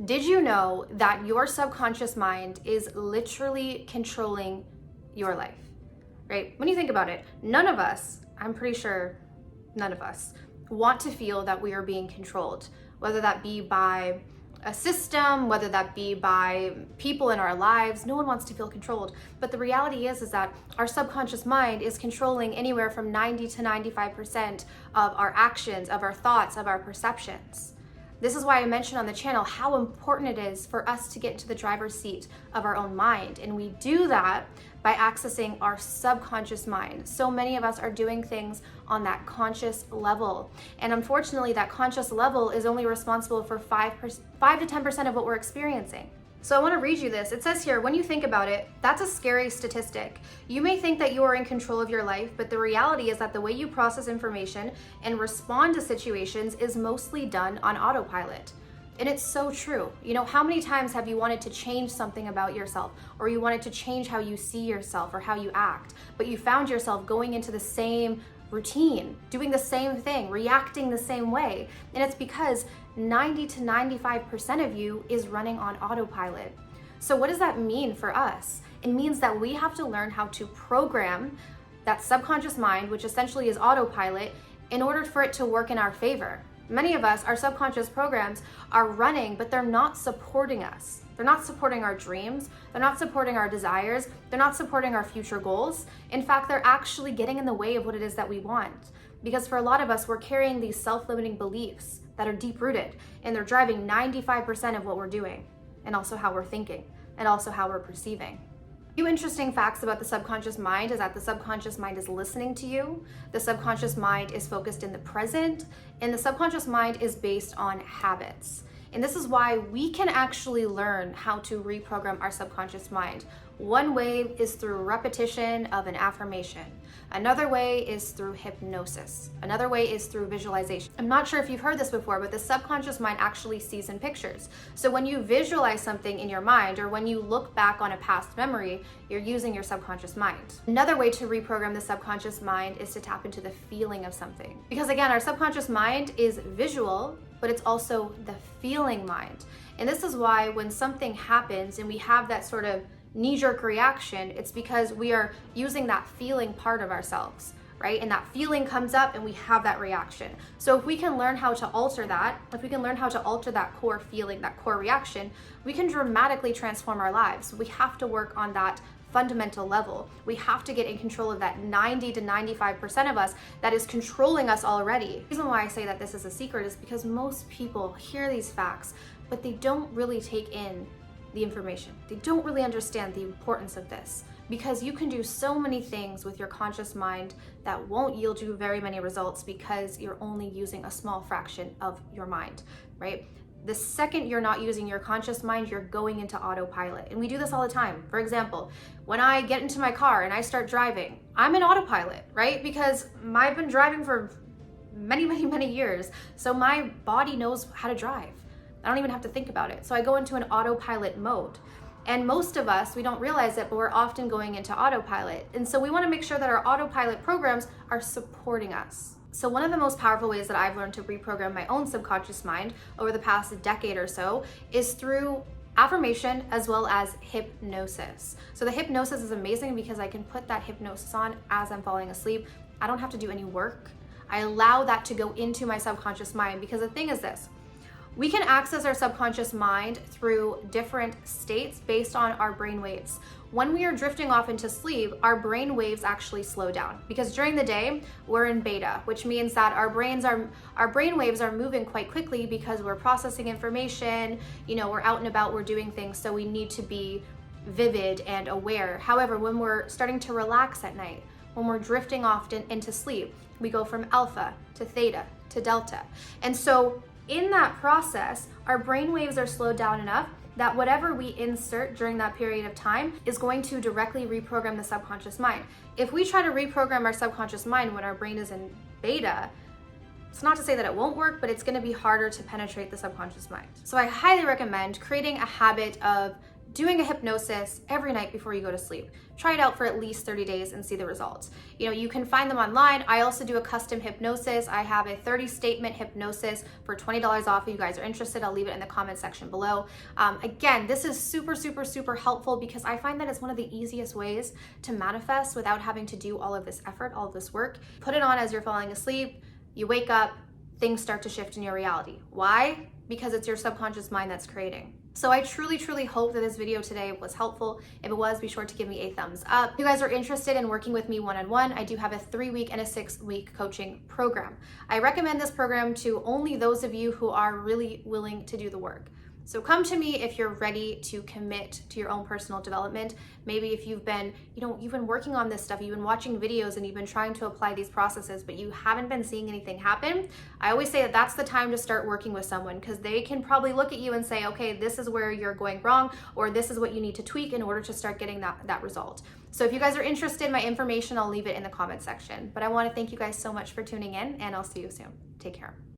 Did you know that your subconscious mind is literally controlling your life, right? When you think about it, none of us, I'm pretty sure none of us, want to feel that we are being controlled, whether that be by a system, whether that be by people in our lives. No one wants to feel controlled. But the reality is that our subconscious mind is controlling anywhere from 90 to 95% of our actions, of our thoughts, of our perceptions. This is why I mentioned on the channel how important it is for us to get into the driver's seat of our own mind. And we do that by accessing our subconscious mind. So many of us are doing things on that conscious level. And unfortunately, that conscious level is only responsible for 5 to 10% of what we're experiencing. So I want to read you this. It says here, when you think about it, that's a scary statistic. You may think that you are in control of your life, but the reality is that the way you process information and respond to situations is mostly done on autopilot. And it's so true. You know, how many times have you wanted to change something about yourself, or you wanted to change how you see yourself or how you act, but you found yourself going into the same routine, doing the same thing, reacting the same way? And it's because 90 to 95% of you is running on autopilot. So what does that mean for us? It means that we have to learn how to program that subconscious mind, which essentially is autopilot, in order for it to work in our favor. Many of us, our subconscious programs are running, but they're not supporting us. They're not supporting our dreams. They're not supporting our desires. They're not supporting our future goals. In fact, they're actually getting in the way of what it is that we want. Because for a lot of us, we're carrying these self-limiting beliefs that are deep-rooted, and they're driving 95% of what we're doing, and also how we're thinking, and also how we're perceiving. A few interesting facts about the subconscious mind is that the subconscious mind is listening to you, the subconscious mind is focused in the present, and the subconscious mind is based on habits. And this is why we can actually learn how to reprogram our subconscious mind. One way is through repetition of an affirmation. Another way is through hypnosis. Another way is through visualization. I'm not sure if you've heard this before, but the subconscious mind actually sees in pictures. So when you visualize something in your mind, or when you look back on a past memory, you're using your subconscious mind. Another way to reprogram the subconscious mind is to tap into the feeling of something. Because again, our subconscious mind is visual, but it's also the feeling mind. And this is why when something happens and we have that sort of knee-jerk reaction, it's because we are using that feeling part of ourselves, right? And that feeling comes up and we have that reaction. So if we can learn how to alter that, if we can learn how to alter that core feeling, that core reaction, we can dramatically transform our lives. We have to work on that fundamental level. We have to get in control of that 90 to 95% of us that is controlling us already. The reason why I say that this is a secret is because most people hear these facts, but they don't really take in the information. They don't really understand the importance of this, because you can do so many things with your conscious mind that won't yield you very many results because you're only using a small fraction of your mind, right? The second you're not using your conscious mind, you're going into autopilot. And we do this all the time. For example, when I get into my car and I start driving, I'm in autopilot, right? Because I've been driving for many years. So my body knows how to drive. I don't even have to think about it. So I go into an autopilot mode. And most of us, we don't realize it, but we're often going into autopilot. And so we want to make sure that our autopilot programs are supporting us. So one of the most powerful ways that I've learned to reprogram my own subconscious mind over the past decade or so is through affirmation as well as hypnosis. So the hypnosis is amazing because I can put that hypnosis on as I'm falling asleep. I don't have to do any work. I allow that to go into my subconscious mind, because the thing is this: we can access our subconscious mind through different states based on our brain waves. When we are drifting off into sleep, our brain waves actually slow down, because during the day we're in beta, which means that our brain waves are moving quite quickly because we're processing information, we're out and about, we're doing things, so we need to be vivid and aware. However, when we're starting to relax at night, when we're drifting off into sleep, we go from alpha to theta to delta. And so in that process, our brain waves are slowed down enough that whatever we insert during that period of time is going to directly reprogram the subconscious mind. If we try to reprogram our subconscious mind when our brain is in beta, it's not to say that it won't work, but it's going to be harder to penetrate the subconscious mind. So I highly recommend creating a habit of doing a hypnosis every night before you go to sleep. Try it out for at least 30 days and see the results. You know, you can find them online. I also do a custom hypnosis. I have a 30-statement hypnosis for $20 off. If you guys are interested, I'll leave it in the comment section below. Again, this is super, super, super helpful because I find that it's one of the easiest ways to manifest without having to do all of this effort, all of this work. Put it on as you're falling asleep, you wake up, things start to shift in your reality. Why? Because it's your subconscious mind that's creating. So I truly, truly hope that this video today was helpful. If it was, be sure to give me a thumbs up. If you guys are interested in working with me one-on-one, I do have a 3-week and a 6-week coaching program. I recommend this program to only those of you who are really willing to do the work. So come to me if you're ready to commit to your own personal development. Maybe if you've been working on this stuff, you've been watching videos and you've been trying to apply these processes, but you haven't been seeing anything happen. I always say that that's the time to start working with someone because they can probably look at you and say, okay, this is where you're going wrong, or this is what you need to tweak in order to start getting that result. So if you guys are interested, my information, I'll leave it in the comment section. But I want to thank you guys so much for tuning in, and I'll see you soon. Take care.